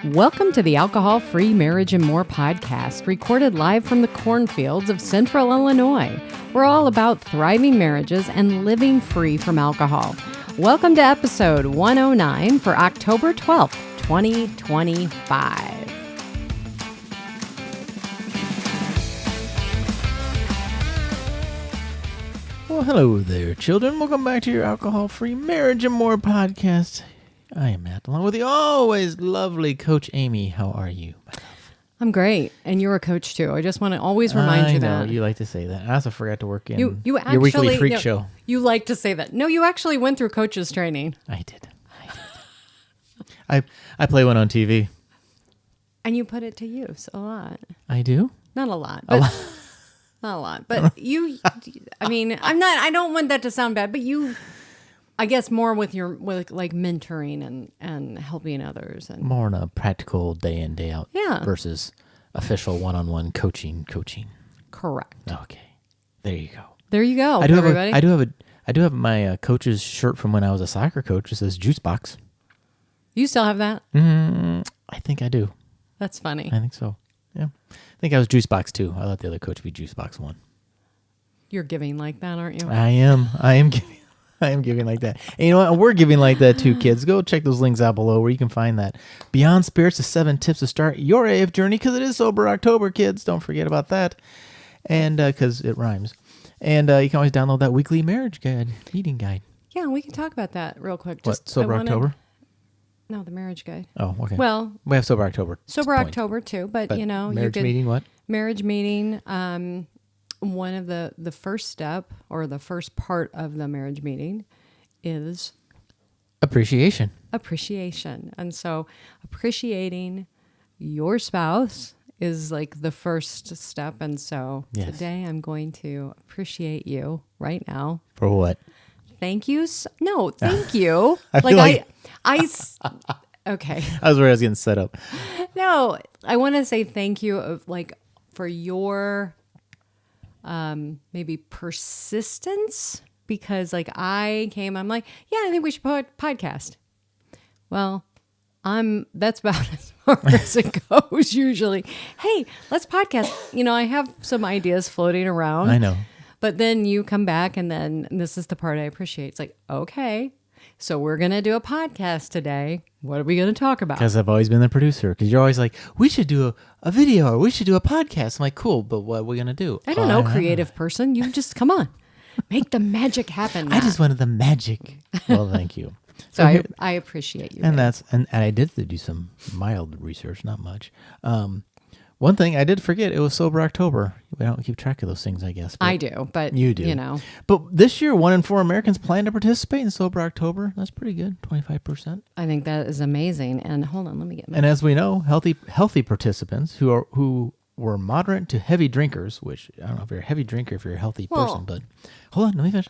Welcome to the Alcohol-Free Marriage and More podcast, recorded live from the cornfields of Central Illinois. We're all about thriving marriages and living free from alcohol. Welcome to episode 109 for October 12th, 2025. Well, hello there, children. Welcome back to your Alcohol-Free Marriage and More podcast. I am Matt, along with the always lovely Coach Amy. How are you, my love? I'm great, and you're a coach too. I just want to always remind you that. I know, you like to say that. I also forgot to work in you actually, your weekly freak show. You like to say that. No, you actually went through coach's training. I did. I play one on TV. And you put it to use a lot. I do? Not a lot, but not a lot. But you, I mean, I don't want that to sound bad, but you, I guess more with like mentoring and helping others. And more on a practical day in, day out versus official one-on-one coaching. Correct. Okay. There you go. There you go, everybody. I do have my coach's shirt from when I was a soccer coach. It says Juice Box. You still have that? I think I do. That's funny. I think so. Yeah. I think I was Juice Box 2. I let the other coach be Juice Box 1. You're giving like that, aren't you? I am giving like that. And you know what? We're giving like that too, kids. Go check those links out below where you can find that. Beyond Spirits, the 7 tips to start your AF journey, because it is Sober October, kids. Don't forget about that. And because it rhymes. And you can always download that weekly marriage guide, meeting guide. Yeah, we can talk about that real quick. What, Sober October? No, the marriage guide. Oh, okay. Well, we have Sober October. Sober October too, but you know, marriage meeting. What? Marriage meeting. One of the first step or the first part of the marriage meeting is appreciation. And so, appreciating your spouse is like the first step. And so today, I'm going to appreciate you right now. For what? Thank you. Thank you. Okay. Okay. I was worried I was getting set up. No, I want to say thank you for your maybe persistence, because I'm like, yeah, I think we should put podcast. Well, that's about as far as it goes usually. Hey, let's podcast. You know, I have some ideas floating around. I know. But then you come back and this is the part I appreciate. It's like, okay, so we're going to do a podcast today. What are we going to talk about? Because I've always been the producer. Because you're always like, we should do a video or we should do a podcast. I'm like, cool, but what are we going to do? I don't know, creative person. You just come on. Make the magic happen, Matt. I just wanted the magic. Well, thank you. So I appreciate you. And and I did do some mild research, not much. One thing I did forget, it was Sober October. We don't keep track of those things, I guess. I do, but you do. You know. But this year, 1 in 4 Americans plan to participate in Sober October. That's pretty good, 25%. I think that is amazing. And hold on, let me get And as we know, healthy participants who were moderate to heavy drinkers, which I don't know if you're a heavy drinker, if you're a healthy person, but hold on, let me finish.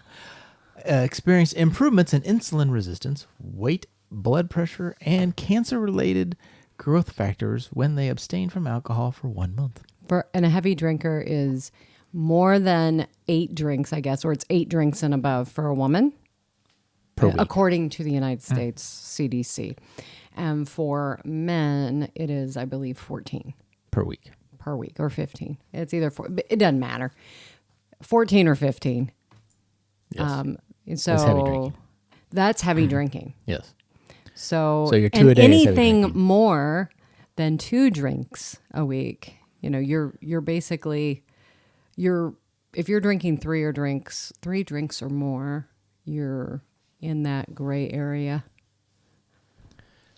Experienced improvements in insulin resistance, weight, blood pressure, and cancer-related growth factors when they abstain from alcohol for 1 month. And a heavy drinker is more than 8 drinks, I guess, or it's 8 drinks and above for a woman, per week, according to the United States CDC. And for men, it is, I believe, 14 per week or 15. It's either it doesn't matter, 14 or 15. Yes. So that's heavy drinking. That's heavy drinking. Yes. So you're 2 a day. Anything more than 2 drinks a week, you know, you're basically if you're drinking 3 drinks or more, you're in that gray area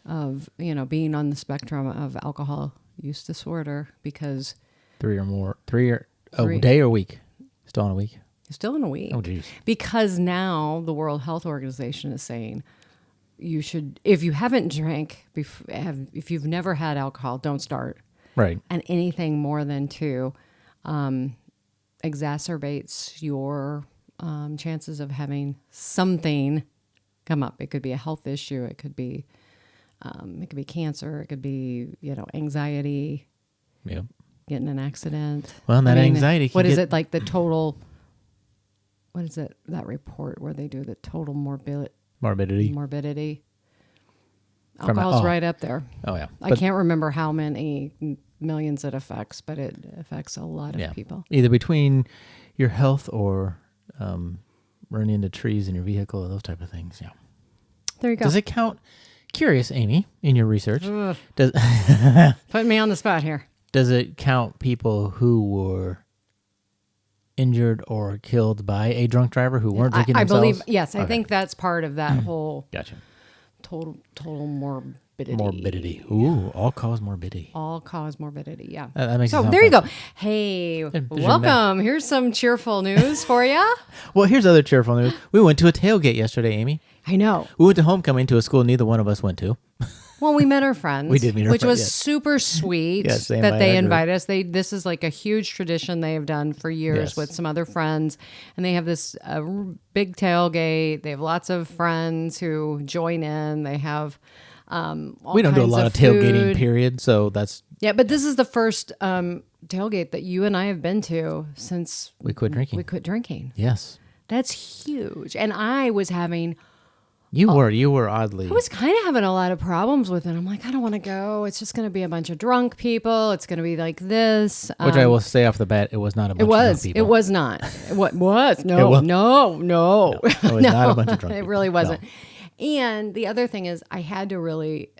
of, you know, being on the spectrum of alcohol use disorder, because 3 or more, a day or week, still in a week. Still in a week. Oh, geez. Because now the World Health Organization is saying you should, if you haven't drank, if you've never had alcohol, don't start. Right. And anything more than 2 exacerbates your chances of having something come up. It could be a health issue. It could be cancer. It could be, you know, anxiety. Yep. Getting an accident. Well, and anxiety. What is it like the total? What is it, that report where they do the total morbidity? Alcohol's right up there. Oh yeah. I can't remember how many millions it affects, but it affects a lot of people. Either between your health or running into trees in your vehicle or those type of things. Yeah. There you go. Does it count? Curious, Amy, in your research, does putting me on the spot here. Does it count people who were injured or killed by a drunk driver who weren't drinking themselves? I believe, yes. I think that's part of that whole Gotcha. total morbidity. Morbidity. Ooh, all-cause morbidity. All-cause morbidity, yeah. That makes so it sound there you go. fun. Hey, welcome. Here's some cheerful news for you. Well, here's other cheerful news. We went to a tailgate yesterday, Amy. I know. We went to homecoming to a school neither one of us went to. Well, we met our friends. We did meet our which friends, was yes. super sweet Yes, that they invited us. This is like a huge tradition they have done for years Yes. with some other friends, and they have this big tailgate. They have lots of friends who join in. They have all We don't do a kinds lot of tailgating, food. period. So that's But this is the first tailgate that you and I have been to since we quit drinking. we quit drinking. Yes, That's huge. And I was having. you were oddly. I was kind of having a lot of problems with it. I'm like, I don't want to go. It's just going to be a bunch of drunk people. It's going to be like this. Which I will say off the bat, it was not a bunch of drunk people. It was not. What was? No, It was- no. It was not a bunch of drunk It people. really wasn't. No. And the other thing is I had to really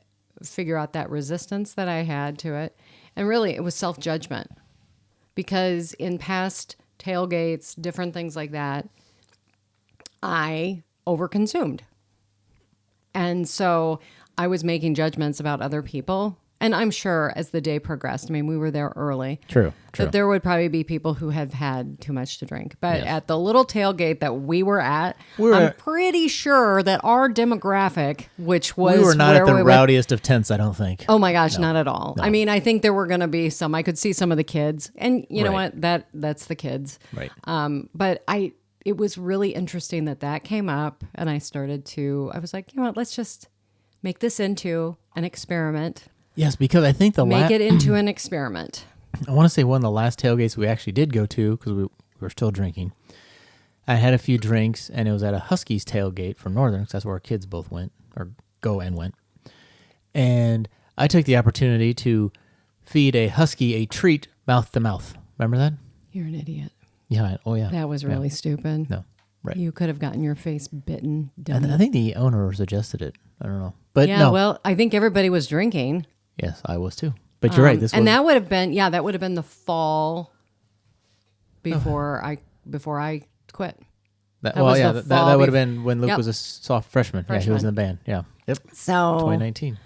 figure out that resistance that I had to it. And really, it was self-judgment. Because in past tailgates, different things like that, I overconsumed. And so I was making judgments about other people. And I'm sure as the day progressed, I mean, we were there early. True. That there would probably be people who have had too much to drink. But Yes. at the little tailgate that we were at, I'm pretty sure that our demographic, which was We were not at where the we rowdiest of tents, I don't think. Oh my gosh, not at all. I mean, I think there were going to be some. I could see some of the kids, and you know Right. what? That's the kids. Right. But it was really interesting that came up, and I was like, you know what? Let's just make this into an experiment. Yes, because I think Make it into an experiment. I want to say one of the last tailgates we actually did go to because we were still drinking. I had a few drinks, and it was at a Huskies tailgate from Northern, because that's where our kids both went, or go and went. And I took the opportunity to feed a husky a treat mouth to mouth. Remember that? You're an idiot. Yeah. Oh, yeah. That was really stupid. No. Right. You could have gotten your face bitten. I think the owner suggested it. I don't know. But yeah, no. well, I think everybody was drinking. Yes, I was too. But you're right. That would have been the fall before I quit. That was the that fall would have been when Luke Yep. was a soft freshman. Yeah, he was in the band. Yeah. Yep. So 2019.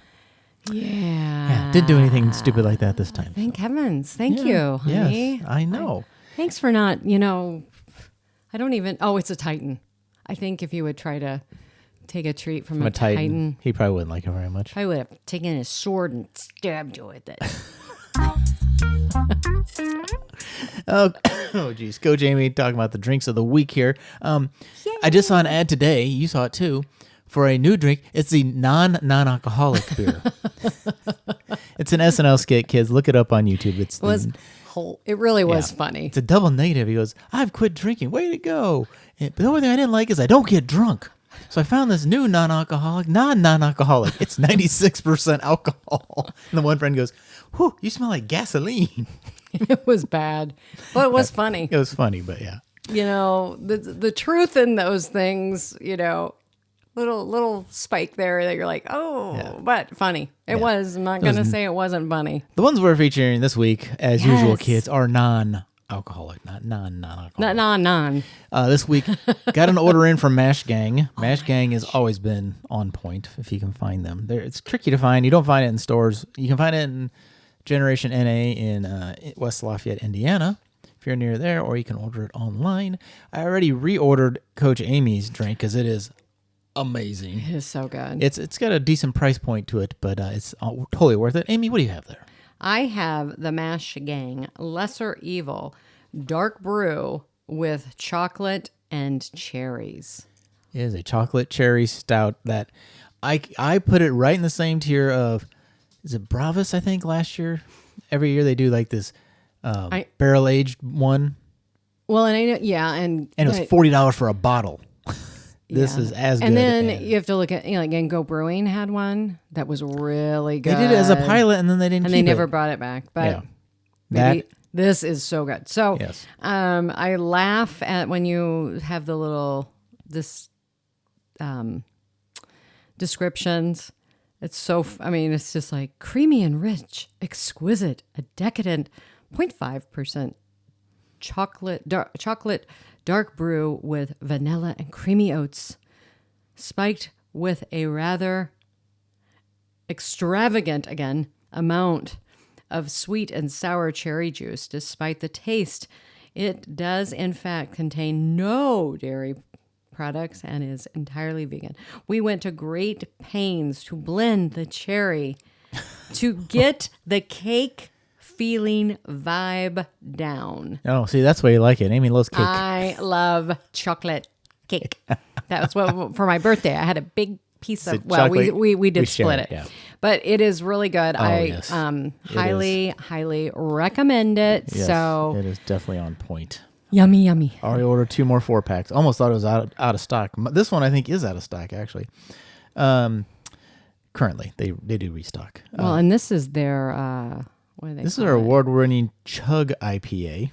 Yeah. Yeah. Didn't do anything stupid like that this time. Thank heavens. Thank Yeah. you, honey. Yes, I know. Thanks for not, I don't even, it's a Titan. I think if you would try to take a treat from a Titan, He probably wouldn't like it very much. I would have taken his sword and stabbed you with it. Oh, geez. Go, Jamie, talking about the drinks of the week here. I just saw an ad today. You saw it too. For a new drink, it's the non-alcoholic beer. It's an SNL skit, kids. Look it up on YouTube. It really was funny. It's a double negative. He goes, "I've quit drinking. Way to go!" But the only thing I didn't like is I don't get drunk. So I found this new non-alcoholic. It's 96% alcohol. And the one friend goes, "Whew, you smell like gasoline." It was bad, but it was funny. It was funny, but yeah. The truth in those things, little spike there that you're like, but funny. It was. I'm not going to say it wasn't funny. The ones we're featuring this week, as usual, kids, are non-alcoholic, not non-alcoholic. Non. This week, got an order in from Mash Gang. Mash Gang has always been on point if you can find them. It's tricky to find. You don't find it in stores. You can find it in Generation NA in West Lafayette, Indiana, if you're near there, or you can order it online. I already reordered Coach Amy's drink because it is amazing. It is so good. It's got a decent price point to it, but it's totally worth it. Amy, what do you have there? I have the Mash Gang Lesser Evil Dark Brew with chocolate and cherries. It is a chocolate cherry stout that I put it right in the same tier of, is it Bravas, I think, last year? Every year they do like this barrel-aged one. Well, and I know, yeah. And it was $40 for a bottle. this is as good. And then you have to look at, like Go Brewing had one that was really good. They did it as a pilot, and then they didn't. And keep they never it. brought it back. But Yeah. maybe this is so good. So Yes. I laugh at when you have the little descriptions. It's so, it's just like creamy and rich, exquisite, a decadent 0.5% chocolate dark brew with vanilla and creamy oats, spiked with a rather extravagant, again, amount of sweet and sour cherry juice. Despite the taste, it does in fact contain no dairy products and is entirely vegan. We went to great pains to blend the cherry to get the cake feeling vibe down. Oh, see, that's why you like it. Amy loves cake. I love chocolate cake. That was what for my birthday. I had a big piece of. Well, chocolate, we did split share it, yeah. But it is really good. Yes. Highly recommend it. Yes, So it is definitely on point. yummy. I already ordered 2 more 4-packs. Almost thought it was out of stock. This one I think is out of stock actually. Currently, they do restock. Well, and this is their. What do they? This is call our it? award-winning Chug IPA.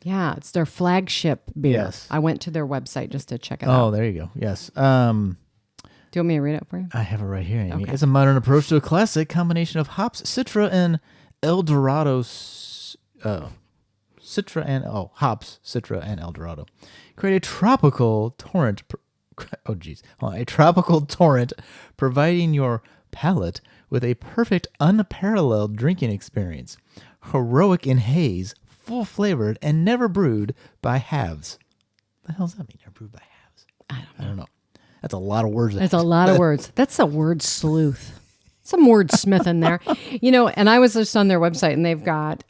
Yeah, it's their flagship beer. Yes. I went to their website just to check it out. Oh, there you go. Yes. Do you want me to read it for you? I have it right here, Amy. Okay. It's a modern approach to a classic combination of hops, Citra, and El Dorado. Hops, Citra, and El Dorado. Create a tropical torrent. A tropical torrent, providing your palate with a perfect, unparalleled drinking experience. Heroic in haze, full flavored, and never brewed by halves. The hell does that mean? Never brewed by halves? I don't know. That's a lot of words. That's a lot of words. That's a word sleuth. Some wordsmith in there. And I was just on their website, and they've got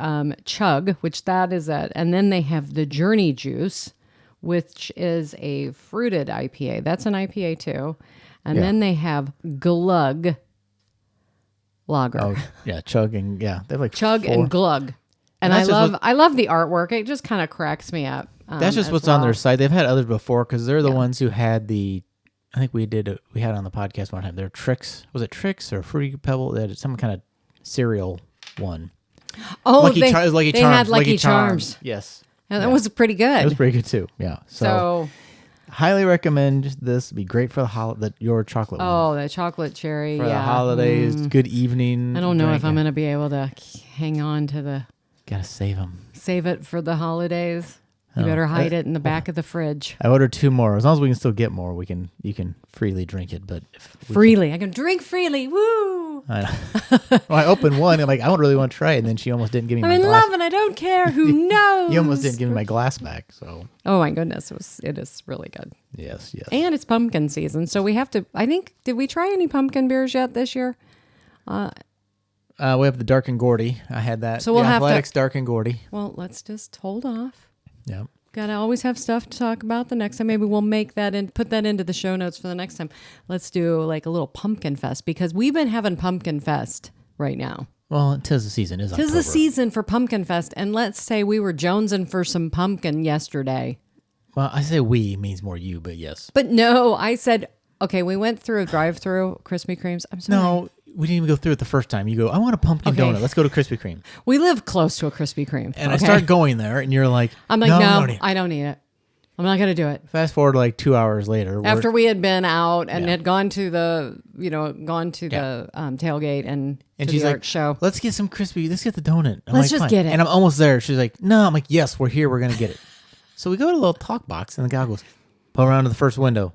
Chug, which that is it. And then they have the Journey Juice, which is a fruited IPA. That's an IPA too. And then they have Glug Lager. Oh, yeah, Chug and they have like Chug 4. and Glug. And that's I love the artwork. It just kind of cracks me up. That's just as what's on well. their site. They've had others before because they're the ones who had the. I think we had on the podcast one time. Their Tricks. Was it Tricks or Fruity Pebble? They had some kind of cereal one. Oh, Lucky they Charms. had Lucky Charms. Yes. And that was pretty good. It was pretty good too. Yeah. So highly recommend this. Be great for your chocolate one. oh, the chocolate cherry. For the holidays. Good evening. I don't know if I'm drink. going to be able to hang on to Gotta save them. save it for the holidays. You better hide it in the back of the fridge. I ordered 2 more. As long as we can still get more, you can freely drink it. But Freely. I can drink freely. Woo! I opened one and I don't really want to try it. And then she almost didn't give me I'm my in glass. love and I don't care. Who knows? You almost didn't give me my glass back. So Oh my goodness. It is really good. yes. And it's pumpkin season. So we have to, I think, did we try any pumpkin beers yet this year? We have the Dark and Gordy. I had that. So we'll the have to- Athletics Dark and Gordy. Well, let's just hold off. Yeah. Gotta always have stuff to talk about the next time. Maybe we'll make that and put that into the show notes for the next time. Let's do like a little pumpkin fest because we've been having pumpkin fest right now. Well, 'tis the season. Is 'Tis the season for pumpkin fest, and let's say we were jonesing for some pumpkin yesterday. Well, I say we means more you, but yes. But no, I said okay. We went through a drive-through Krispy Kremes. I'm sorry. No, we didn't even go through it the first time. You go, I want a pumpkin Okay. donut. Let's go to Krispy Kreme. We live close to a Krispy Kreme, And I start going there, and you're like, I'm like, no, don't need it." I don't need it. I'm not gonna do it. Fast forward like 2 hours later. After we had been out and Yeah. had gone to the tailgate and to she's the like, art show. let's get some crispy. Let's get the donut. I'm Let's like, just "Fine." get it. And I'm almost there. She's like, no. I'm like, yes, we're here. We're going to get it. So we go to a little talk box, and the guy goes, pull around to the first window.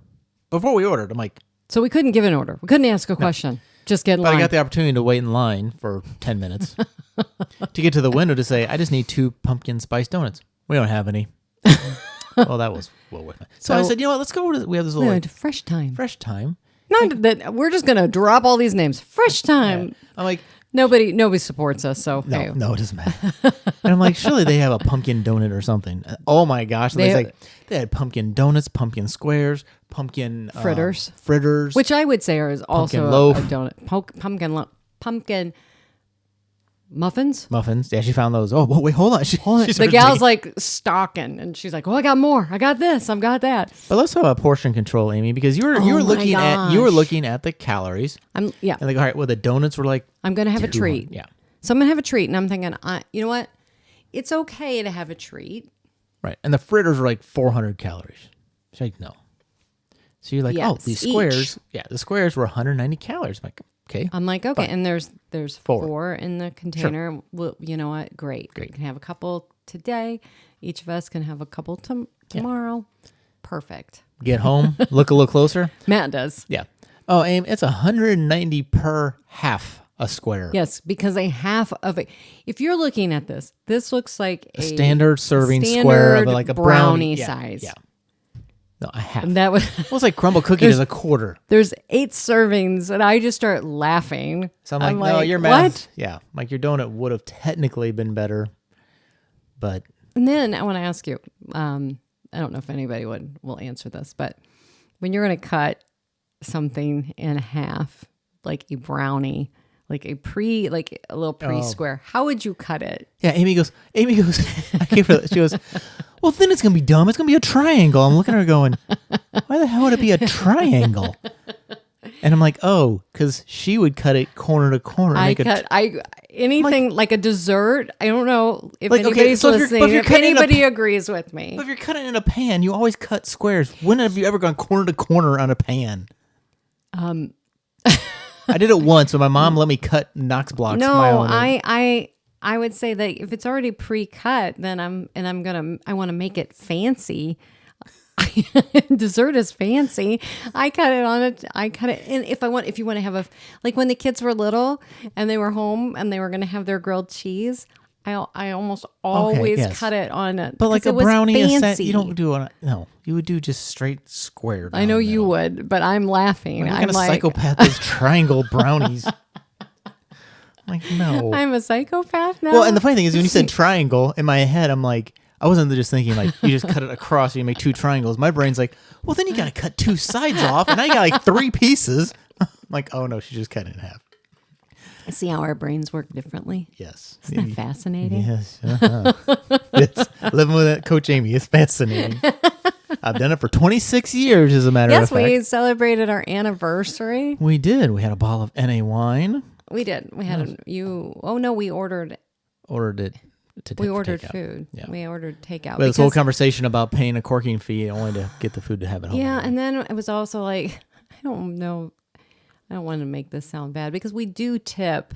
Before we ordered, I'm like, So we couldn't give an order. We couldn't ask a question. Just get in but line. I got the opportunity to wait in line for 10 minutes to get to the window to say, I just need 2 pumpkin spice donuts. We don't have any. Well, that was well worth it. So I So- said, you know what? Let's go to, we have this We little went to Fresh Time. fresh time. Not that we're just gonna drop all these names. Fresh Time. I'm like, Nobody supports us. So no, hey. no, it doesn't matter. And I'm like, surely they have a pumpkin donut or something. Oh my gosh. They had pumpkin donuts, pumpkin squares, pumpkin Fritters. fritters. Which I would say is also Pumpkin loaf. a donut. Pumpkin muffins. Yeah, she found those. Oh, wait, hold on. She The started gal's digging. like stalking, and she's like, "Oh, I got more. I got this. I've got that." But let's talk about portion control, Amy, because you were my looking gosh. at the calories. I'm And like, all right, well, the donuts were like I'm gonna have a 200. treat. Yeah. So I'm gonna have a treat, and I'm thinking, you know what? It's okay to have a treat. Right. And the fritters were like 400 calories. She's like, no. So you're like, oh, Yes, these each. squares. Yeah, the squares were 190 calories. I'm like, okay. I'm like, okay, and there's Four. four in the container. Well, you know what? Great. You can have a couple today. Each of us can have a couple tomorrow. Perfect. Get home, look a little closer. Matt does. Yeah. Oh, Aim, it's 190 per half a square. Yes, because a half of it. If you're looking at this looks like A standard serving square of like a brownie size. Yeah. No, a half. And that was Well, it's like crumble cookie is a quarter. there's 8 servings, and I just start laughing. So I'm like, no, your math. What? Yeah. Like your donut would have technically been better, but And then I want to ask you, I don't know if anybody will answer this, but when you're going to cut something in half, like a brownie, like a little pre-square, how would you cut it? yeah, Amy goes, I gave her, she goes, well, then it's going to be dumb. It's going to be a triangle. I'm looking at her going, why the hell would it be a triangle? And I'm like, oh, because she would cut it corner to corner. Anything like a dessert. I don't know if Like, okay, anybody's so if you're- listening. but if you're If cutting in a anybody agrees with me, But if you're cutting in a pan, you always cut squares. When have you ever gone corner to corner on a pan? I did it once when my mom let me cut Knox blocks. no, my own. I would say that if it's already pre-cut, then I want to make it fancy. Dessert is fancy. I cut it, and if you want to have like when the kids were little and they were home and they were going to have their grilled cheese, I almost always yes. cut it on it. But like a it was brownie, fancy. you don't do no. You would do just straight square. I know you would, but I'm laughing. What I'm kind of like, psychopath is triangle brownies? Like no. I'm a psychopath now. Well, and the funny thing is when you said triangle, in my head, I'm like, I wasn't just thinking like you just cut it across and you make 2 triangles. My brain's like, well, then you got to cut 2 sides off, and now you got like 3 pieces. I'm like, oh no, she just cut it in half. See how our brains work differently. Yes. Isn't that fascinating? Yes. It's living with Coach Amy is fascinating. I've done it for 26 years, as a matter of Yes, fact. we celebrated our anniversary. We did. We had a bottle of NA wine. We did. We had we ordered Ordered it to we ordered takeout. food. Yeah. We ordered takeout. We had this whole because- conversation about paying a corking fee only to get the food to have it home. Yeah, and then it was also like, I don't know. I don't want to make this sound bad because we do tip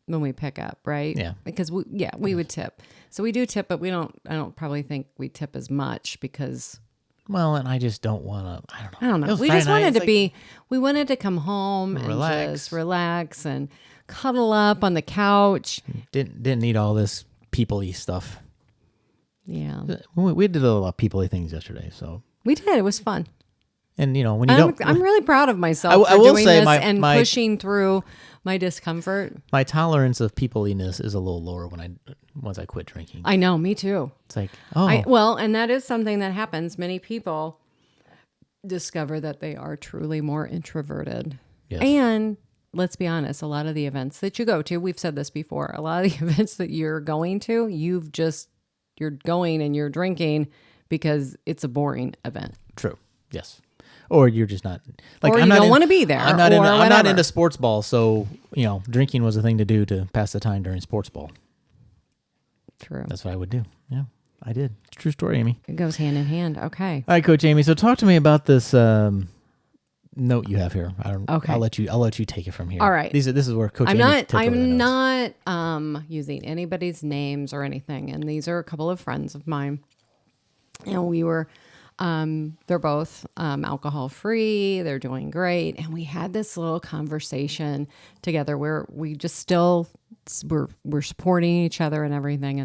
when we pick up, right? Yeah. Because we would tip. So we do tip, but I don't probably think we tip as much because Well, and I just don't want to. I don't know. I don't It know. was We Friday just night. wanted It's like, we wanted to come home and just relax and cuddle up on the couch. Didn't need all this people-y stuff. Yeah. We did a lot of people-y things yesterday, so. We did. It was fun. And you know when you don't. I'm really proud of myself I for will doing say this my- and my- pushing through my discomfort. My tolerance of people-iness is a little lower once I quit drinking. I know, me too. It's like, oh, And that is something that happens. Many people discover that they are truly more introverted. Yes. And let's be honest, a lot of the events that you go to, we've said this before, a lot of the events that you're going to, you're going and you're drinking because it's a boring event. true. Yes. Or you're just not like Or I'm you not don't in- wanna be there, I'm not or I'm not whatever. into sports ball, so drinking was a thing to do to pass the time during sports ball. True. That's what I would do. Yeah, I did. It's a true story, Amy. It goes hand in hand. Okay. All right, Coach Amy. So talk to me about this note you have here. Okay. I'll let you take it from here. All right. This is where Coach I'm Amy took over the not notes. using anybody's names or anything. And these are a couple of friends of mine. And we were they're both alcohol free, they're doing great. And we had this little conversation together where we just still we're supporting each other and everything.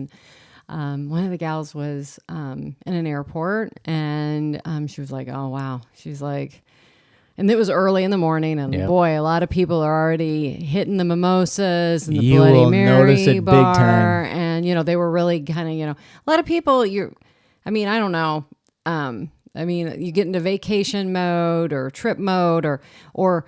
And one of the gals was in an airport and she was like, oh wow. She's like, and it was early in the morning, and Yep. boy, a lot of people are already hitting the mimosas and the You Bloody will notice it Mary big bar, time. and they were really kind of a lot of people. I don't know. You get into vacation mode or trip mode, or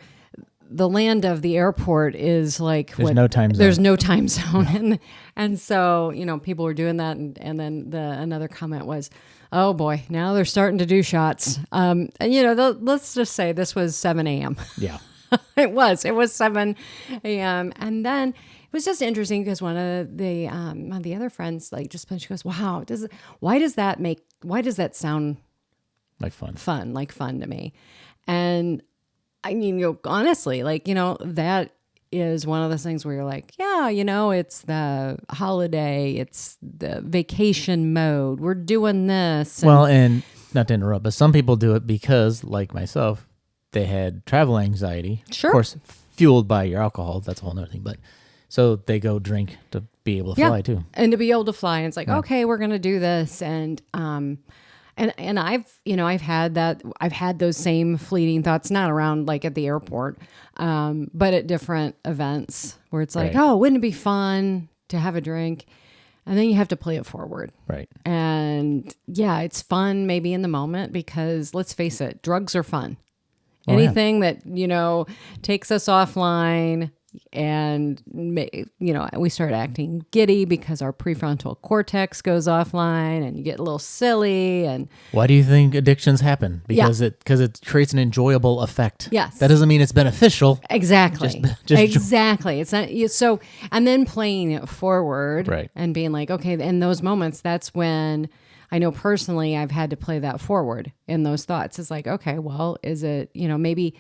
the land of the airport is like There's no time zone. There's no time zone, and so people were doing that, and then another comment was, oh boy, now they're starting to do shots. And let's just say this was 7 a.m. Yeah. It was 7 a.m. And then it was just interesting because one of the other friends she goes, wow, why does that sound Like fun. Fun to me? And I mean, honestly, that is one of those things where you're like, yeah, it's the holiday, it's the vacation mode. We're doing this. Well, and not to interrupt, but some people do it because, like myself, they had travel anxiety. Sure. Of course, fueled by your alcohol. That's a whole other thing. But so they go drink to be able to fly too. And to be able to fly. And it's like, okay, we're going to do this. And I've had that. I've had those same fleeting thoughts, not around like at the airport, but at different events where it's like, oh, wouldn't it be fun to have a drink? And then you have to play it forward. Right. And yeah, it's fun maybe in the moment because let's face it, drugs are fun. Oh, Anything that, takes us offline and, we start acting giddy because our prefrontal cortex goes offline and you get a little silly. And why do you think addictions happen? Because it creates an enjoyable effect. Yes. That doesn't mean it's beneficial. Exactly. Just exactly. It's not so, and then playing it forward and being like, okay, in those moments, that's when I know personally I've had to play that forward in those thoughts. It's like, okay, well, is it, maybe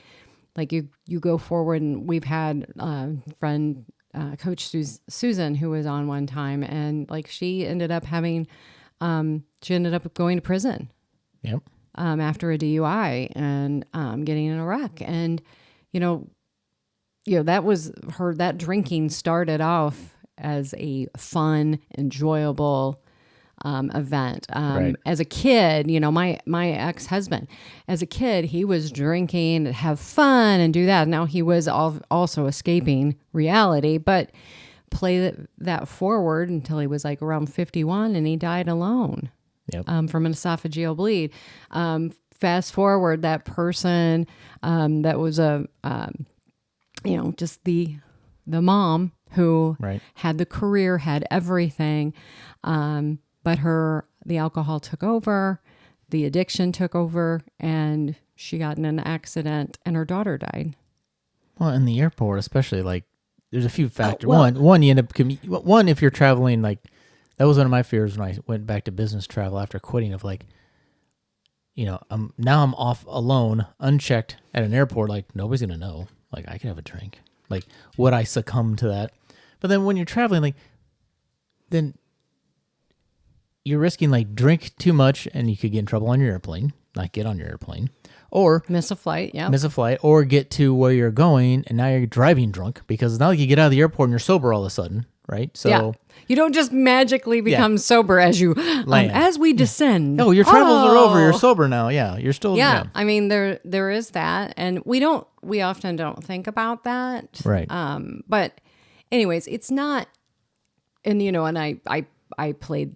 like you go forward, and we've had a friend, Coach Susan, who was on one time, and like she ended up going to prison. Yep. After a DUI and getting in a wreck. And, that was that drinking started off as a fun, enjoyable event. As a kid, my ex-husband, as a kid, he was drinking to have fun and do that. Now he was also escaping reality, but play that forward until he was like around 51 and he died alone from an esophageal bleed. Fast forward, that person that was just the mom who had the career, had everything, but the alcohol took over, the addiction took over, and she got in an accident, and her daughter died. Well, in the airport, especially, like, there's a few factors. One, you end up if you're traveling, like, that was one of my fears when I went back to business travel after quitting. Of like, I'm off alone, unchecked at an airport. Like, nobody's gonna know. Like, I could have a drink. Like, would I succumb to that? But then when you're traveling, like, then you're risking, like, drink too much and you could get in trouble on your airplane, not get on your airplane, or miss a flight, or get to where you're going and now you're driving drunk, because it's not like you get out of the airport and you're sober all of a sudden, right? So you don't just magically become sober as you as we descend. Oh, your travels are over. You're sober now. Yeah, you're still. Yeah, I mean there is that, and we often don't think about that, right? But anyways, it's not, and and I played,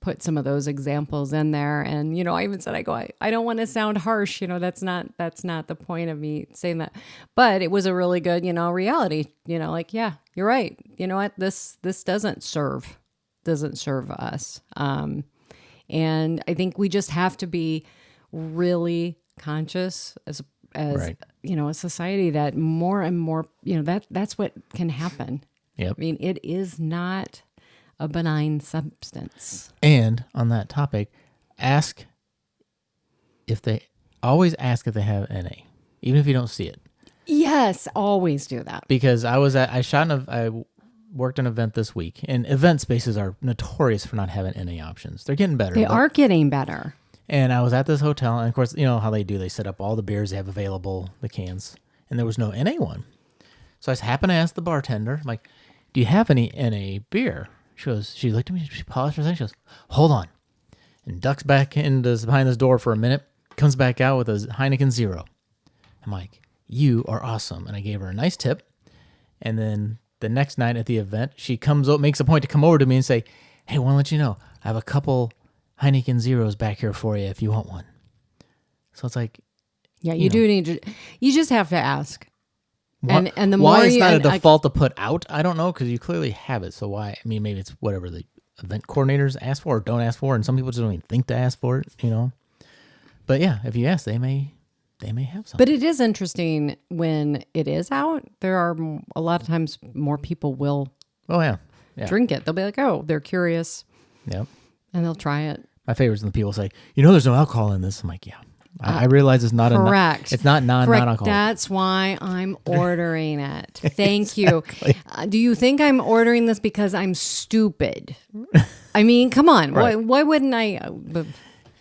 put some of those examples in there, and I even said I don't want to sound harsh, that's not the point of me saying that, but it was a really good reality, like, yeah, you're right, what, this doesn't serve us, and I think we just have to be really conscious as a society that more and more, that's what can happen. Yep. I mean, it is not a benign substance. And on that topic, always ask if they have NA, even if you don't see it. Yes, always do that. Because I worked an event this week, and event spaces are notorious for not having NA options. They're getting better. They are getting better. And I was at this hotel, and of course, how they do, they set up all the beers they have available, the cans, and there was no NA one. So I happened to ask the bartender, I'm like, do you have any NA beer? She looked at me, she paused for a second, she goes, hold on, and ducks back behind this door for a minute, comes back out with a Heineken Zero. I'm like, you are awesome. And I gave her a nice tip. And then the next night at the event, she makes a point to come over to me and say, hey, I want to let you know, I have a couple Heineken Zeros back here for you if you want one. So it's like, yeah, you do need to, you just have to ask. And the why more it's you, not a and I- default to put out, I don't know, because you clearly have it. So why? I mean, maybe it's whatever the event coordinators ask for or don't ask for, and some people just don't even think to ask for it. But yeah, if you ask, they may have something. But it is interesting when it is out. There are a lot of times more people will Oh yeah. drink it. They'll be like, oh, they're curious, Yep. and they'll try it. My favorite is when people say, there's no alcohol in this. I'm like, yeah. I realize it's not Correct. it's not non-alcoholic. That's why I'm ordering it. Thank you. Do you think I'm ordering this because I'm stupid? I mean, come on. Right. Why wouldn't I?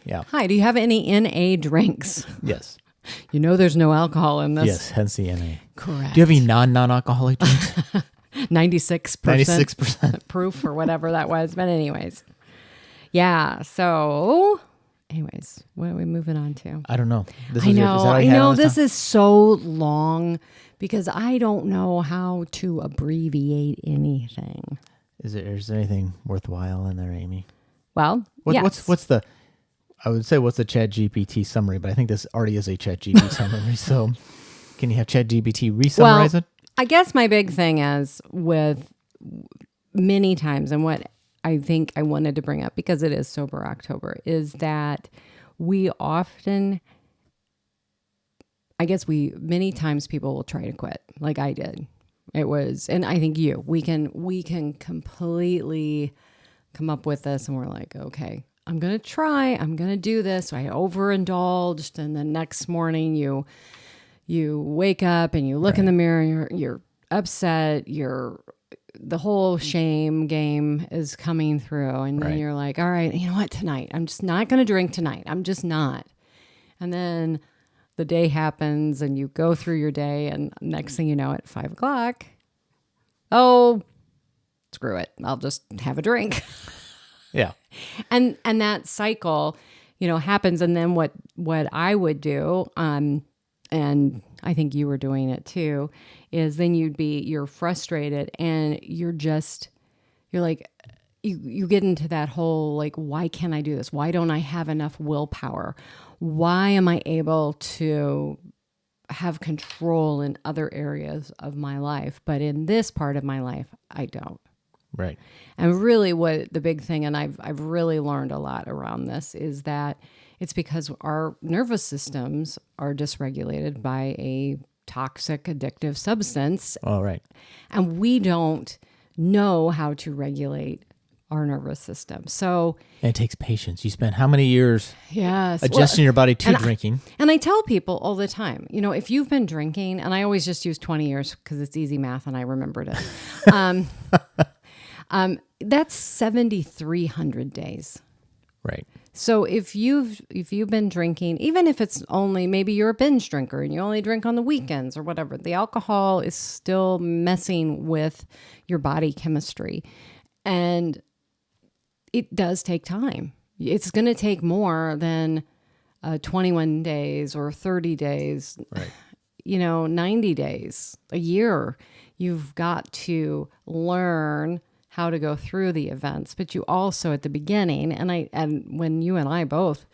Yeah. Hi, do you have any NA drinks? Yes. There's no alcohol in this. Yes. Hence the NA. Correct. Do you have any non-alcoholic drinks? 96%. 96%. Proof or whatever that was. But anyways. Yeah. So anyways, what are we moving on to? I don't know. I know. This is so long because I don't know how to abbreviate anything. Is there anything worthwhile in there, Amy? Well, yes. What's the Chat GPT summary? But I think this already is a Chat GPT summary. So can you have Chat GPT re-summarize it? I guess my big thing is with many times, and what I think I wanted to bring up because it is Sober October, is that we often, many times people will try to quit like I did. It was, and I think we can completely come up with this and we're like, okay, I'm going to do this. So I overindulged. And the next morning you wake up and you look in the mirror, you're upset, the whole shame game is coming through. And then you're like, all right, you know what, tonight, I'm just not going to drink tonight. I'm just not. And then the day happens and you go through your day and next thing you know at 5:00, oh, screw it. I'll just have a drink. Yeah. And that cycle, happens. And then what I would do, and I think you were doing it too, is then you're frustrated and you're like, you get into that whole, like, why can't I do this? Why don't I have enough willpower? Why am I able to have control in other areas of my life, but in this part of my life, I don't? Right. And really what the big thing, and I've really learned a lot around this, is that it's because our nervous systems are dysregulated by a toxic, addictive substance. Oh, right. And we don't know how to regulate our nervous system. So and it takes patience. You spend how many years yes, adjusting your body to drinking? And I tell people all the time, if you've been drinking, and I always just use 20 years because it's easy math and I remembered it. That's 7,300 days. Right. So if you've been drinking, even if it's only, maybe you're a binge drinker and you only drink on the weekends or whatever, the alcohol is still messing with your body chemistry. And it does take time. It's going to take more than 21 days or 30 days, right. 90 days, a year. You've got to learn how to go through the events, but you also at the beginning, and when you and I both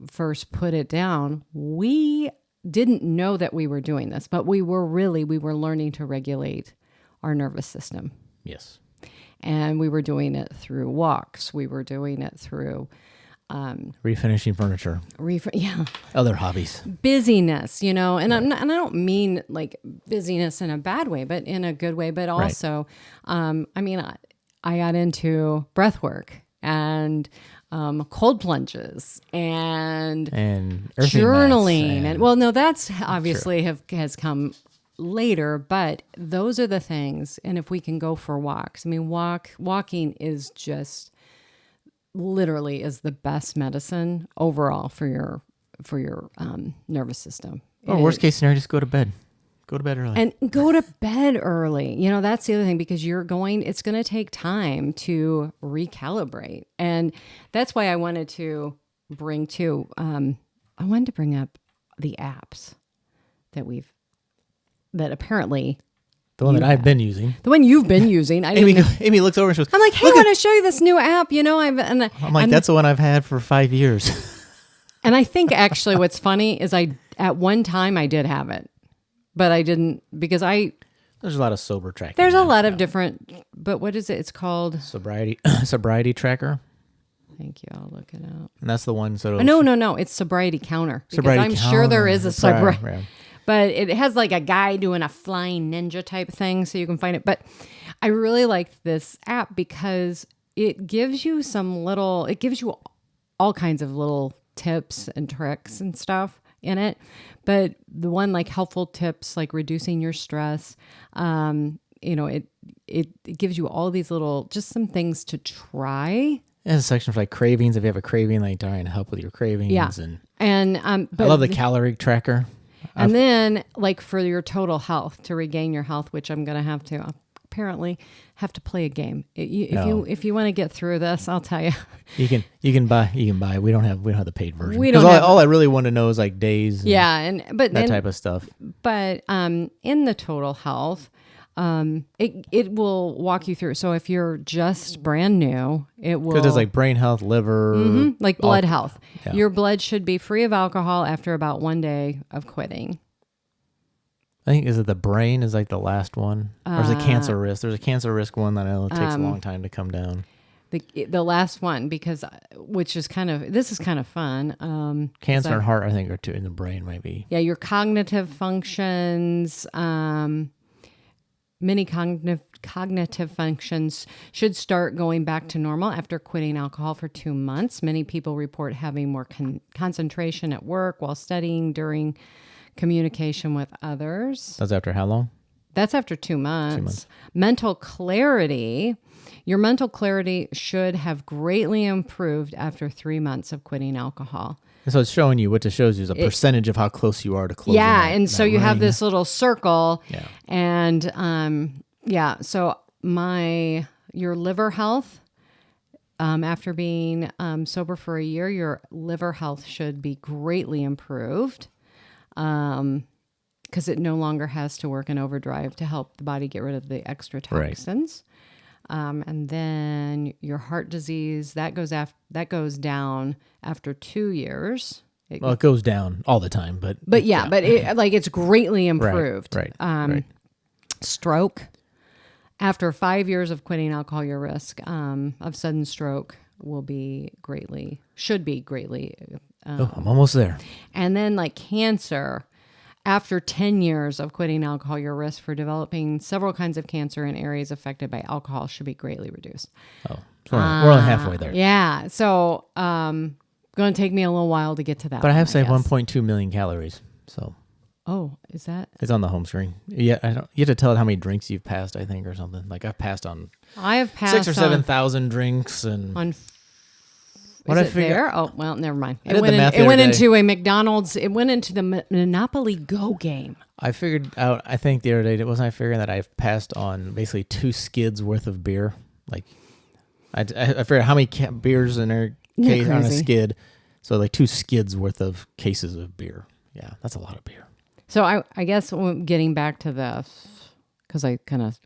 first put it down, we didn't know that we were doing this, but we were learning to regulate our nervous system. Yes. And we were doing it through walks. We were doing it through refinishing furniture. Other hobbies. Busyness, and right. I don't mean like busyness in a bad way, but in a good way. But also, right. I got into breath work and cold plunges and journaling. And that's obviously has come later, but those are the things. And if we can go for walks, walking is just literally is the best medicine overall for your nervous system. Or worst case scenario, just go to bed. Go to bed early. And go to bed early. That's the other thing, because it's going to take time to recalibrate. And that's why I wanted to bring up the apps that apparently the one that I've been using. The one you've been using. Amy looks over and she goes, I'm like, hey, I want to show you this new app. I'm like, that's the one I've had for 5 years. And I think actually what's funny is at one time I did have it. but I didn't because There's a lot of sober tracking. there's a apps lot of now. different, but what is it? It's called, sobriety tracker, thank you, I'll look it up. and that's the one. So No, it's sobriety counter. Because Sobriety I'm sure there is a Counter. sobriety, Right. but it has like a guy doing a flying ninja type thing, so you can find it. But I really liked this app because it gives you all kinds of little tips and tricks and stuff in it. But the one like helpful tips, like reducing your stress, it gives you all these little, just some things to try. There's a section for like cravings. If you have a craving, like trying to help with your cravings. Yeah. And But I love the calorie tracker. And then, like for your total health, to regain your health, which I'm going to apparently have to play a game. If you want to get through this, I'll tell you. You can buy. We don't have the paid version. We don't 'Cause have- all I really want to know is like days. And but type of stuff. But in the total health, it will walk you through. So if you're just brand new, it will. Because there's like brain health, liver, like blood health. Yeah. Your blood should be free of alcohol after about 1 day of quitting. I think is it the brain is like the last one, or is it cancer risk? There's a cancer risk one that I know takes a long time to come down. The last one, because this is kind of fun. Cancer and heart, I think, are two in the brain, maybe. Yeah, your cognitive functions, many cognitive functions should start going back to normal after quitting alcohol for 2 months. Many people report having more concentration at work, while studying, during communication with others. That's after how long? That's after 2 months. Mental clarity. Your mental clarity should have greatly improved after 3 months of quitting alcohol. And so it's showing you, what it shows you is a percentage of how close you are to closing. Yeah, and so you have ring. this little circle. Yeah. And so your liver health, after being sober for a year, your liver health should be greatly improved. Because it no longer has to work in overdrive to help the body get rid of the extra toxins. And then your heart disease, that goes down after 2 years. It goes down all the time, but it's greatly improved. Right. Stroke, after 5 years of quitting alcohol, your risk of sudden stroke should be greatly. I'm almost there. And then like cancer, after 10 years of quitting alcohol, your risk for developing several kinds of cancer in areas affected by alcohol should be greatly reduced. Oh, so we're only halfway there. Yeah. So, going to take me a little while to get to that. But I have saved guess. 1.2 million calories. So. Oh, is that? It's on the home screen. Yeah, you have to tell it how many drinks you've passed, I think, or something. Like I've passed on. I have passed 6,000 or 7,000 drinks, and Is it there? Oh, well, never mind. It went into a McDonald's. It went into the Monopoly Go game. I figured out, I think the other day, wasn't I figuring that I've passed on basically 2 skids worth of beer? Like, I figured how many beers in a case on a skid. So like 2 skids worth of cases of beer. Yeah, that's a lot of beer. So I guess getting back to this, because I kind of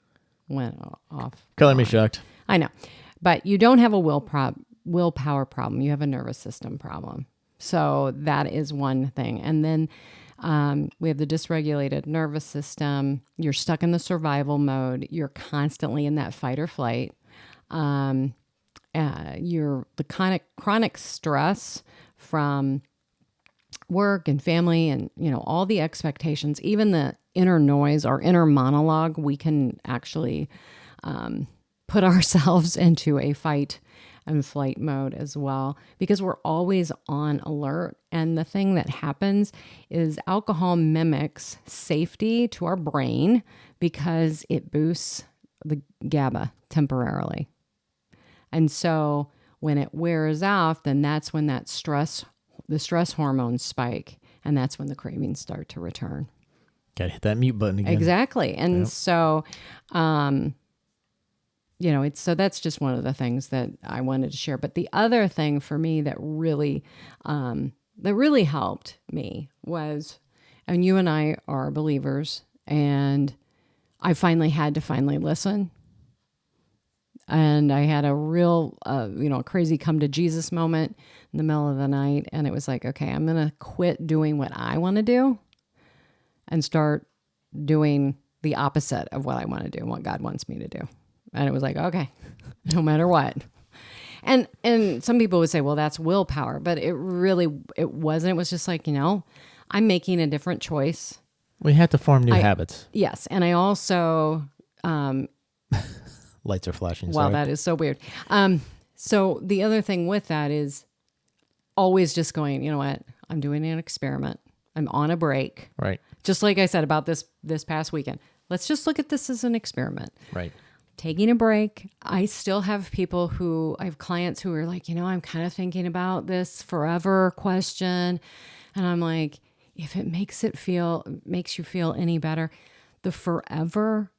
went off. Color me shocked. I know. But you don't have a willpower problem. You have a nervous system problem. So that is one thing. And then we have the dysregulated nervous system. You're stuck in the survival mode. You're constantly in that fight or flight. The chronic stress from work and family and, all the expectations, even the inner noise or inner monologue, we can actually put ourselves into a fight and flight mode as well, because we're always on alert. And the thing that happens is alcohol mimics safety to our brain because it boosts the GABA temporarily. And so when it wears off, then that's when the stress hormones spike, and that's when the cravings start to return. Gotta hit that mute button again. Exactly. And so, so that's just one of the things that I wanted to share. But the other thing for me that really helped me was, and you and I are believers, and I had to listen. And I had a real, crazy come to Jesus moment in the middle of the night. And it was like, okay, I'm going to quit doing what I want to do and start doing the opposite of what I want to do and what God wants me to do. And it was like, okay, no matter what. And some people would say, well, that's willpower, but it wasn't. It was just like, I'm making a different choice. We had to form new habits. Yes. And I also, lights are flashing. Wow, that is so weird. So the other thing with that is always just going, you know what? I'm doing an experiment. I'm on a break. Right. Just like I said about this past weekend. Let's just look at this as an experiment. Right. Taking a break. I still have I have clients who are like, I'm kind of thinking about this forever question. And I'm like, if it makes you feel any better, the forever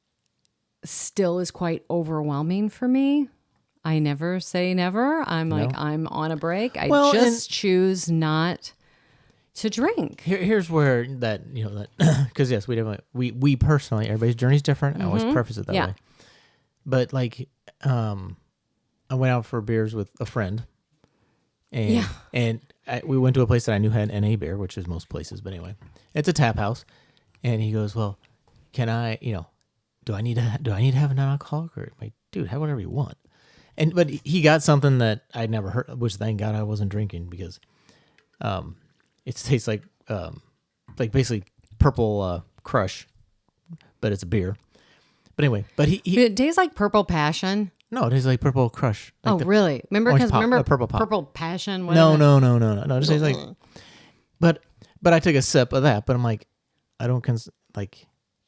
still is quite overwhelming for me. I never say never. I'm like, I'm on a break. I just choose not to drink. Here's where that, because yes, we personally, everybody's journey's different. I always preface it that way. But like, I went out for beers with a friend, and we went to a place that I knew had NA beer, which is most places, but anyway, it's a tap house. And he goes, well, can I, do I need to have a non-alcoholic? Or I'm like, dude, have whatever you want. But he got something that I'd never heard, which thank God I wasn't drinking, because it tastes like basically purple crush, but it's a beer. But anyway, it tastes like Purple Passion. No, it tastes like Purple Crush. Like really? Remember Purple Pop. Purple Passion? No. It tastes like. But I took a sip of that, but I'm like, I don't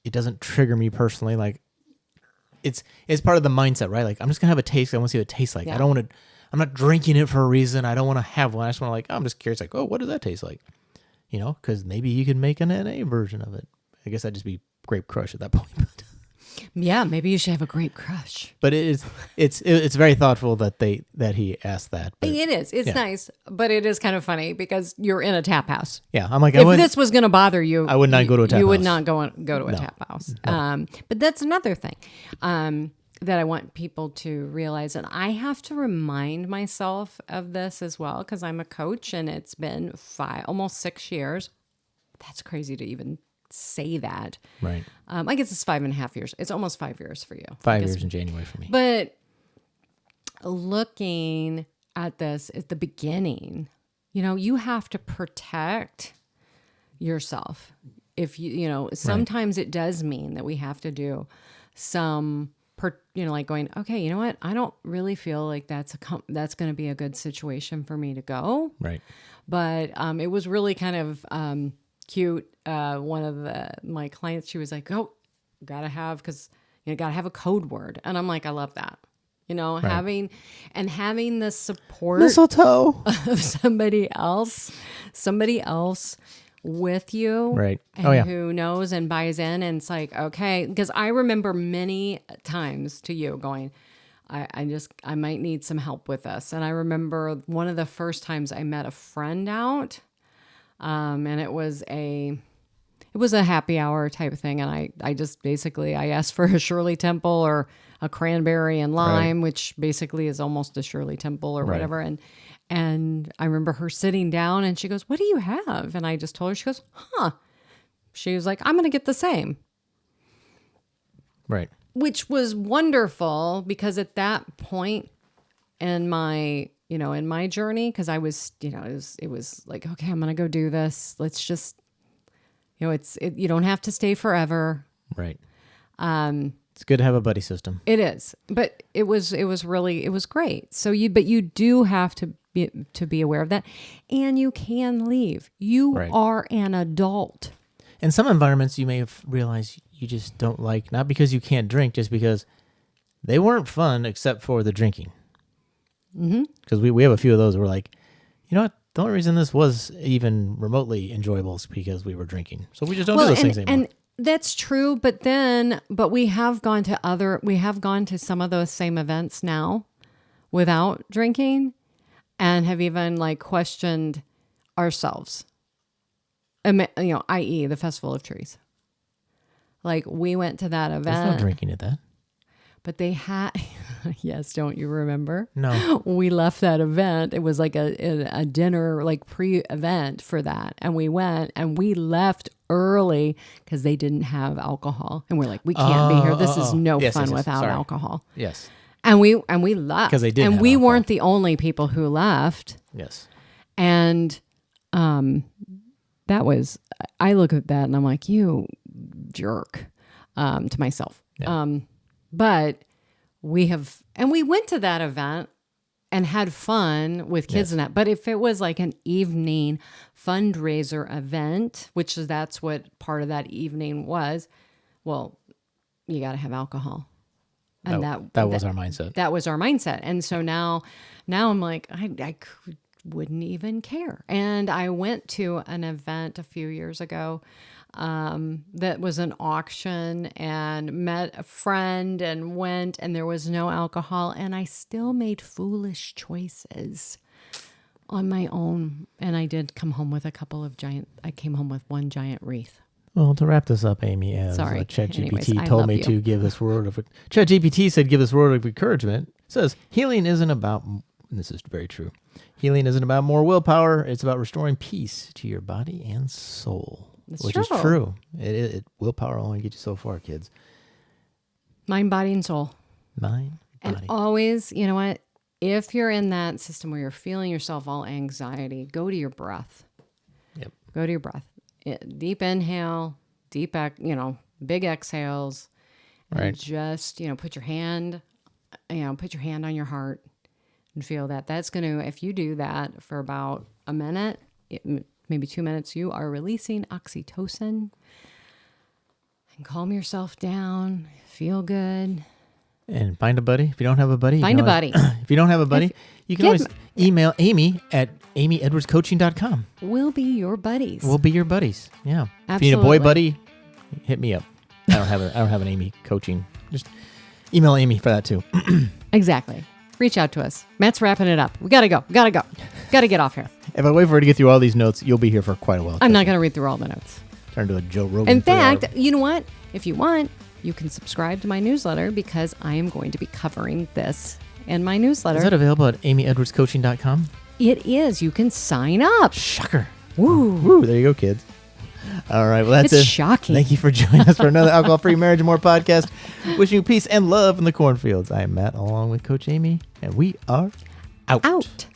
it doesn't trigger me personally. Like, it's part of the mindset, right? Like, I'm just gonna have a taste. I want to see what it tastes like. Yeah. I'm not drinking it for a reason. I don't want to have one. I just want to I'm just curious. Like, oh, what does that taste like? Because maybe you can make an NA version of it. I guess that'd just be Grape Crush at that point. Yeah, maybe you should have a Grape Crush. But it's very thoughtful that he asked that. But it is. It's nice, but it is kind of funny because you're in a tap house. Yeah, I'm like, if this was going to bother you, I would not go to a tap house. You would not go to a tap house. No. But that's another thing that I want people to realize, and I have to remind myself of this as well because I'm a coach, and it's been almost 6 years. That's crazy to even say that. Right. I guess it's 5.5 years. It's almost 5 years for you. 5 years in January for me. But looking at this at the beginning, you have to protect yourself. If sometimes it does mean that we have to do some, like going, okay, you know what? I don't really feel like that's going to be a good situation for me to go. Right. But it was really kind of cute. One of my clients, she was like, "Oh, gotta have a code word," and I'm like, I love that. Right. having the support mistletoe of somebody else with you, right? And who knows and buys in, and it's like, okay, because I remember many times to you going, I might need some help with this, and I remember one of the first times I met a friend out. And it was a happy hour type of thing. And I just basically, I asked for a Shirley Temple or a cranberry and lime, which basically is almost a Shirley Temple or whatever. And I remember her sitting down and she goes, "What do you have?" And I just told her, she goes, "Huh." She was like, "I'm going to get the same." Right. Which was wonderful because at that point in my journey, because I was, it was like, okay, I'm going to go do this. Let's just, you don't have to stay forever. Right. It's good to have a buddy system. It is, but it was great. So you do have to be aware of that, and you can leave. You are an adult. In some environments, you may have realized you just don't like, not because you can't drink, just because they weren't fun except for the drinking. Because we have a few of those where we're like, you know what? The only reason this was even remotely enjoyable is because we were drinking. So we just don't do those things anymore. And that's true, but we have gone to some of those same events now without drinking, and have even questioned ourselves. I.e. the Festival of Trees. Like, we went to that event. There's no drinking at that. But they had. Yes, don't you remember? No. We left that event. It was like a dinner, like pre-event for that. And we went and we left early because they didn't have alcohol. And we're like, we can't be here. This is no Yes, fun yes, yes. without Sorry. alcohol. Yes. And we left. 'Cause they didn't And have we alcohol. weren't the only people who left. Yes. And that was, I look at that and I'm like, you jerk, to myself. Yeah. But we went to that event and had fun with kids Yes. and that. But if it was like an evening fundraiser event, that's what part of that evening was, well, you got to have alcohol. And that was our mindset. That was our mindset. And so now I'm like, wouldn't even care. And I went to an event a few years ago that was an auction and met a friend and went, and there was no alcohol. And I still made foolish choices on my own. And I did come home with I came home with one giant wreath. Well, to wrap this up, Amy, as Sorry. Anyways, ChatGPT I told love me you. to give this word of ChatGPT said give this word of encouragement. It says healing isn't about, and this is very true. Healing isn't about more willpower. It's about restoring peace to your body and soul, which is true. Willpower only gets you so far, kids. Mind, body, and soul. Mind, body. And always, you know what? If you're in that system where you're feeling yourself all anxiety, go to your breath. Yep. Go to your breath. Deep inhale, big exhales. Right. And just, put your hand on your heart and feel that. That's going to, if you do that for about a minute, maybe 2 minutes, you are releasing oxytocin and calm yourself down, feel good. And find a buddy. If you don't have a buddy, Find a buddy. If you don't have a buddy, you can always email Amy at amyedwardscoaching.com. We'll be your buddies. We'll be your buddies. Yeah. Absolutely. If you need a boy buddy, hit me up. I don't have an Amy coaching. Just email Amy for that too. Exactly. Reach out to us. Matt's wrapping it up. We gotta go. Gotta get off here. If I wait for her to get through all these notes, you'll be here for quite a while. I'm not gonna read through all the notes. Turn to a Joe Rogan. In fact, you know what? If you want, you can subscribe to my newsletter because I am going to be covering this in my newsletter. Is that available at amyedwardscoaching.com? It is. You can sign up. Shocker. Woo. Woo. There you go, kids. All right. Well, that's It's it. shocking. Thank you for joining us for another Alcohol-Free Marriage and More podcast. Wishing you peace and love in the cornfields. I am Matt along with Coach Amy, and we are out.